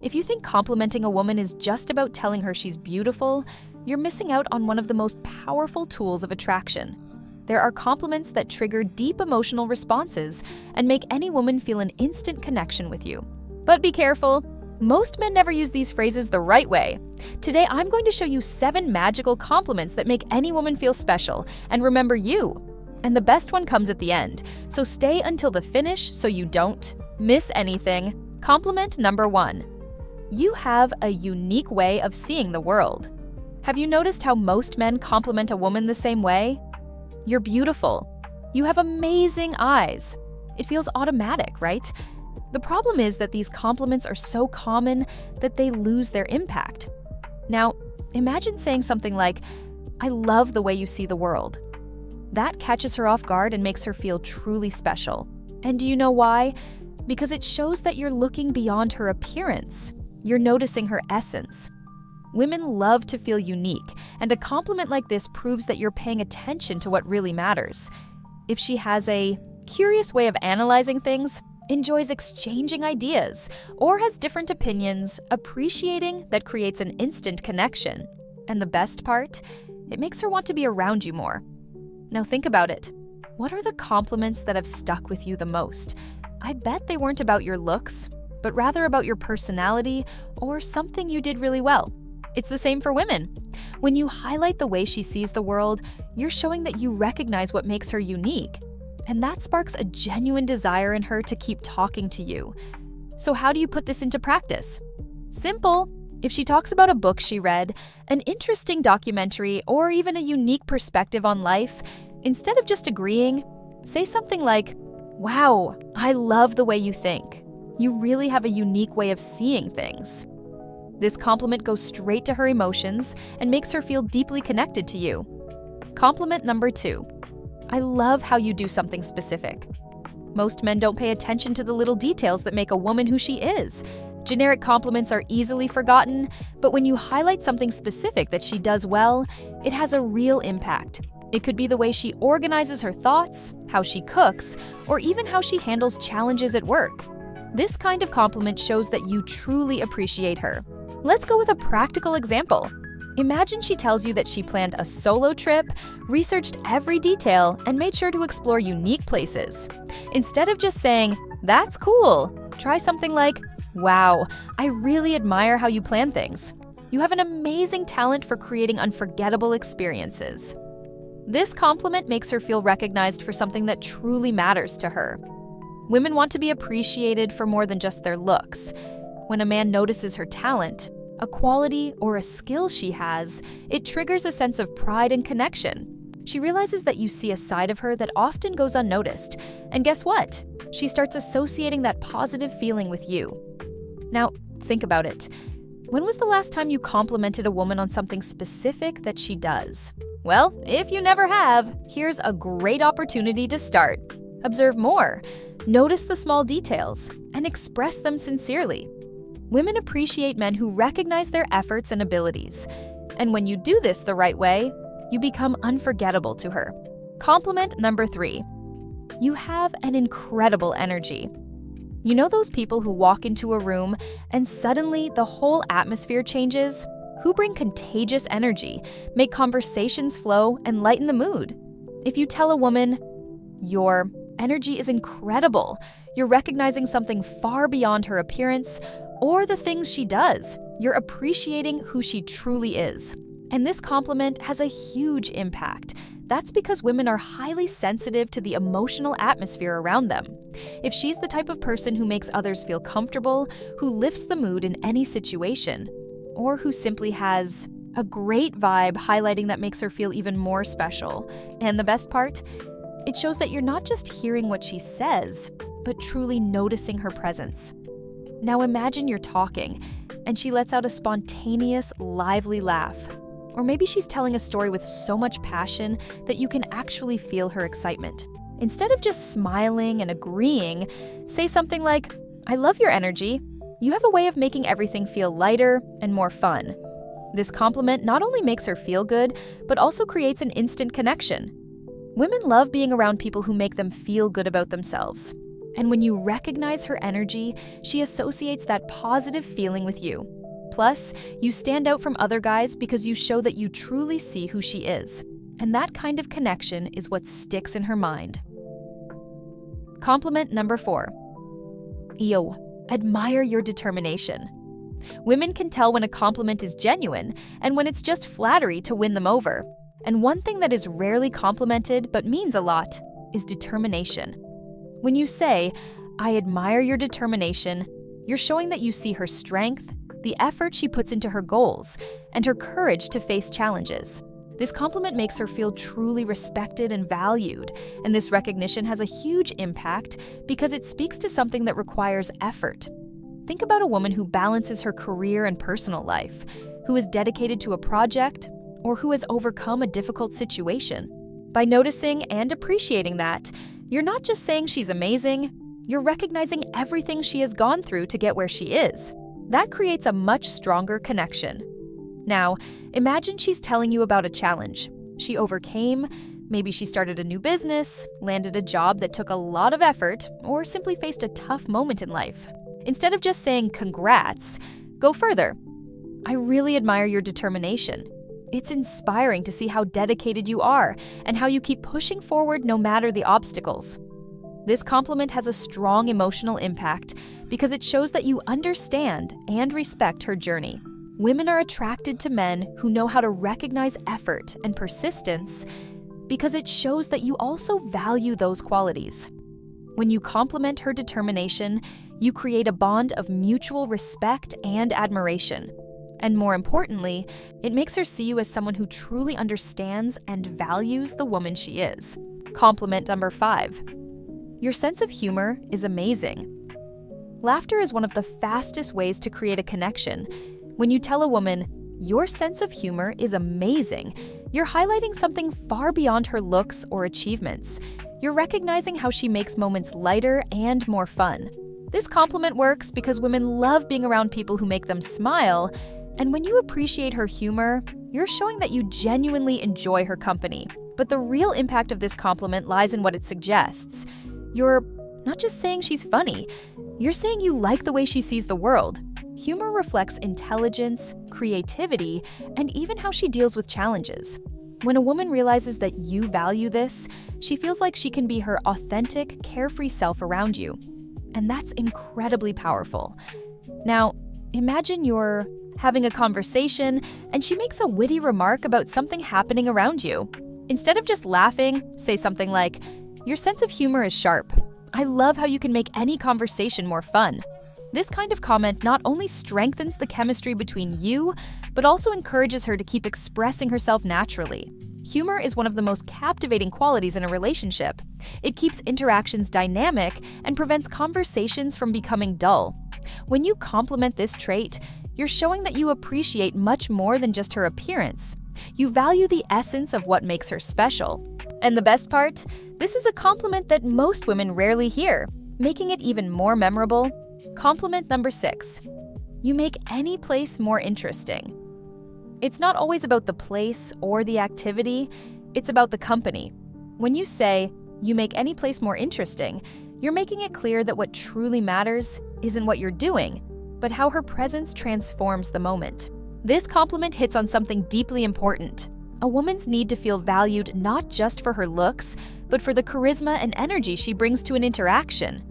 If you think complimenting a woman is just about telling her she's beautiful, you're missing out on one of the most powerful tools of attraction. There are compliments that trigger deep emotional responses and make any woman feel an instant connection with you. But be careful. Most men never use these phrases the right way. Today, I'm going to show you 7 magical compliments that make any woman feel special and remember you. And the best one comes at the end, so stay until the finish so you don't miss anything. Compliment number 1. You have a unique way of seeing the world. Have you noticed how most men compliment a woman the same way? You're beautiful. You have amazing eyes. It feels automatic, right? The problem is that these compliments are so common that they lose their impact. Now, imagine saying something like, "I love the way you see the world." That catches her off guard and makes her feel truly special. And do you know why? Because it shows that you're looking beyond her appearance. You're noticing her essence. Women love to feel unique, and a compliment like this proves that you're paying attention to what really matters. If she has a curious way of analyzing things, enjoys exchanging ideas, or has different opinions, appreciating that creates an instant connection. And the best part? It makes her want to be around you more. Now think about it. What are the compliments that have stuck with you the most? I bet they weren't about your looks, but rather about your personality or something you did really well. It's the same for women. When you highlight the way she sees the world, you're showing that you recognize what makes her unique. And that sparks a genuine desire in her to keep talking to you. So how do you put this into practice? Simple. If she talks about a book she read, an interesting documentary, or even a unique perspective on life, instead of just agreeing, say something like, "Wow, I love the way you think. You really have a unique way of seeing things." This compliment goes straight to her emotions and makes her feel deeply connected to you. Compliment number 2. I love how you do something specific. Most men don't pay attention to the little details that make a woman who she is. Generic compliments are easily forgotten, but when you highlight something specific that she does well, it has a real impact. It could be the way she organizes her thoughts, how she cooks, or even how she handles challenges at work. This kind of compliment shows that you truly appreciate her. Let's go with a practical example. Imagine she tells you that she planned a solo trip, researched every detail, and made sure to explore unique places. Instead of just saying, "That's cool," try something like, "Wow, I really admire how you plan things. You have an amazing talent for creating unforgettable experiences." This compliment makes her feel recognized for something that truly matters to her. Women want to be appreciated for more than just their looks. When a man notices her talent, a quality or a skill she has, it triggers a sense of pride and connection. She realizes that you see a side of her that often goes unnoticed. And guess what? She starts associating that positive feeling with you. Now, think about it. When was the last time you complimented a woman on something specific that she does? Well, if you never have, here's a great opportunity to start. Observe more, notice the small details, and express them sincerely. Women appreciate men who recognize their efforts and abilities. And when you do this the right way, you become unforgettable to her. Compliment number 3. You have an incredible energy. You know those people who walk into a room and suddenly the whole atmosphere changes? Who bring contagious energy, make conversations flow, and lighten the mood? If you tell a woman, "Your energy is incredible," you're recognizing something far beyond her appearance or the things she does. You're appreciating who she truly is. And this compliment has a huge impact. That's because women are highly sensitive to the emotional atmosphere around them. If she's the type of person who makes others feel comfortable, who lifts the mood in any situation, or who simply has a great vibe highlighting that makes her feel even more special. And the best part? It shows that you're not just hearing what she says, but truly noticing her presence. Now imagine you're talking, and she lets out a spontaneous, lively laugh. Or maybe she's telling a story with so much passion that you can actually feel her excitement. Instead of just smiling and agreeing, say something like, "I love your energy. You have a way of making everything feel lighter and more fun." This compliment not only makes her feel good, but also creates an instant connection. Women love being around people who make them feel good about themselves. And when you recognize her energy, she associates that positive feeling with you. Plus, you stand out from other guys because you show that you truly see who she is. And that kind of connection is what sticks in her mind. Compliment number 4. Admire your determination. Women can tell when a compliment is genuine and when it's just flattery to win them over. And one thing that is rarely complimented but means a lot is determination. When you say, "I admire your determination," you're showing that you see her strength, the effort she puts into her goals, and her courage to face challenges. This compliment makes her feel truly respected and valued, and this recognition has a huge impact because it speaks to something that requires effort. Think about a woman who balances her career and personal life, who is dedicated to a project, or who has overcome a difficult situation. By noticing and appreciating that, you're not just saying she's amazing, you're recognizing everything she has gone through to get where she is. That creates a much stronger connection. Now, imagine she's telling you about a challenge she overcame. Maybe she started a new business, landed a job that took a lot of effort, or simply faced a tough moment in life. Instead of just saying congrats, go further. "I really admire your determination. It's inspiring to see how dedicated you are and how you keep pushing forward no matter the obstacles." This compliment has a strong emotional impact because it shows that you understand and respect her journey. Women are attracted to men who know how to recognize effort and persistence because it shows that you also value those qualities. When you compliment her determination, you create a bond of mutual respect and admiration. And more importantly, it makes her see you as someone who truly understands and values the woman she is. Compliment number 5. Your sense of humor is amazing. Laughter is one of the fastest ways to create a connection. When you tell a woman, "Your sense of humor is amazing," you're highlighting something far beyond her looks or achievements. You're recognizing how she makes moments lighter and more fun. This compliment works because women love being around people who make them smile, and when you appreciate her humor, you're showing that you genuinely enjoy her company. But the real impact of this compliment lies in what it suggests. You're not just saying she's funny, you're saying you like the way she sees the world. Humor reflects intelligence, creativity, and even how she deals with challenges. When a woman realizes that you value this, she feels like she can be her authentic, carefree self around you. And that's incredibly powerful. Now, imagine you're having a conversation and she makes a witty remark about something happening around you. Instead of just laughing, say something like, "Your sense of humor is sharp. I love how you can make any conversation more fun." This kind of comment not only strengthens the chemistry between you, but also encourages her to keep expressing herself naturally. Humor is one of the most captivating qualities in a relationship. It keeps interactions dynamic and prevents conversations from becoming dull. When you compliment this trait, you're showing that you appreciate much more than just her appearance. You value the essence of what makes her special. And the best part? This is a compliment that most women rarely hear, making it even more memorable. Compliment number 6. You make any place more interesting. It's not always about the place or the activity, it's about the company. When you say, "You make any place more interesting," you're making it clear that what truly matters isn't what you're doing, but how her presence transforms the moment. This compliment hits on something deeply important: a woman's need to feel valued not just for her looks, but for the charisma and energy she brings to an interaction.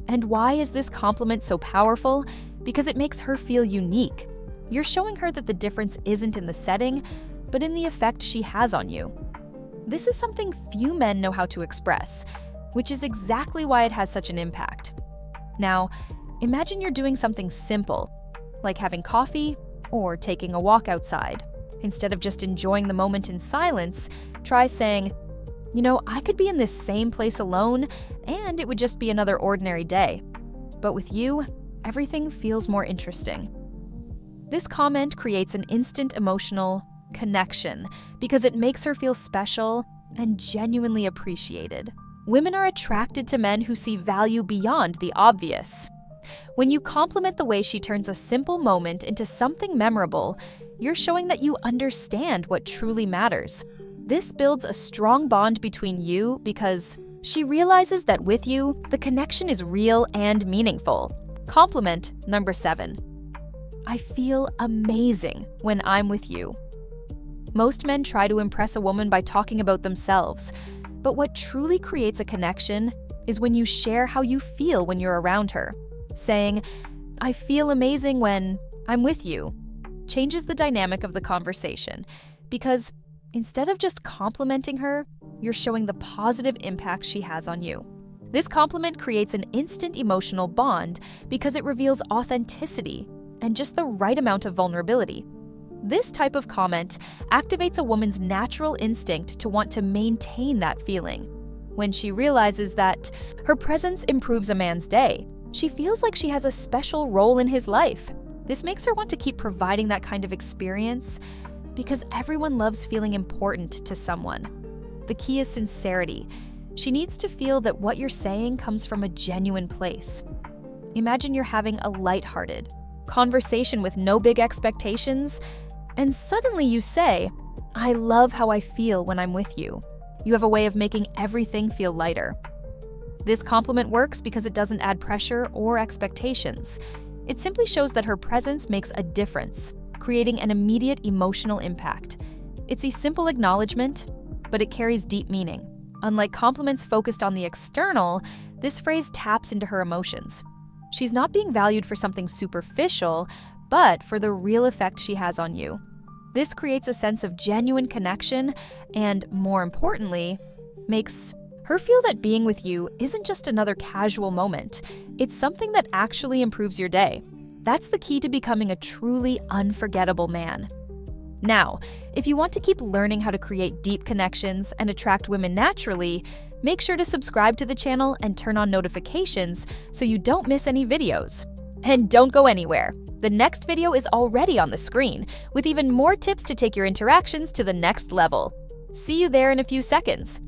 And why is this compliment so powerful? Because it makes her feel unique. You're showing her that the difference isn't in the setting, but in the effect she has on you. This is something few men know how to express, which is exactly why it has such an impact. Now, imagine you're doing something simple, like having coffee or taking a walk outside. Instead of just enjoying the moment in silence, try saying, "I could be in this same place alone, and it would just be another ordinary day. But with you, everything feels more interesting." This comment creates an instant emotional connection because it makes her feel special and genuinely appreciated. Women are attracted to men who see value beyond the obvious. When you compliment the way she turns a simple moment into something memorable, you're showing that you understand what truly matters. This builds a strong bond between you because She realizes that with you, the connection is real and meaningful. Compliment number 7. I feel amazing when I'm with you. Most men try to impress a woman by talking about themselves, but what truly creates a connection is when you share how you feel when you're around her. Saying, I feel amazing when I'm with you, changes the dynamic of the conversation, because instead of just complimenting her, you're showing the positive impact she has on you. This compliment creates an instant emotional bond because it reveals authenticity and just the right amount of vulnerability. This type of comment activates a woman's natural instinct to want to maintain that feeling. When she realizes that her presence improves a man's day, she feels like she has a special role in his life. This makes her want to keep providing that kind of experience because everyone loves feeling important to someone. The key is sincerity. She needs to feel that what you're saying comes from a genuine place. Imagine you're having a lighthearted conversation with no big expectations, and suddenly you say, I love how I feel when I'm with you. You have a way of making everything feel lighter. This compliment works because it doesn't add pressure or expectations. It simply shows that her presence makes a difference, creating an immediate emotional impact. It's a simple acknowledgement, but it carries deep meaning. Unlike compliments focused on the external, this phrase taps into her emotions. She's not being valued for something superficial, but for the real effect she has on you. This creates a sense of genuine connection and, more importantly, makes her feel that being with you isn't just another casual moment. It's something that actually improves your day. That's the key to becoming a truly unforgettable man. Now, if you want to keep learning how to create deep connections and attract women naturally, make sure to subscribe to the channel and turn on notifications so you don't miss any videos. And don't go anywhere. The next video is already on the screen, with even more tips to take your interactions to the next level. See you there in a few seconds.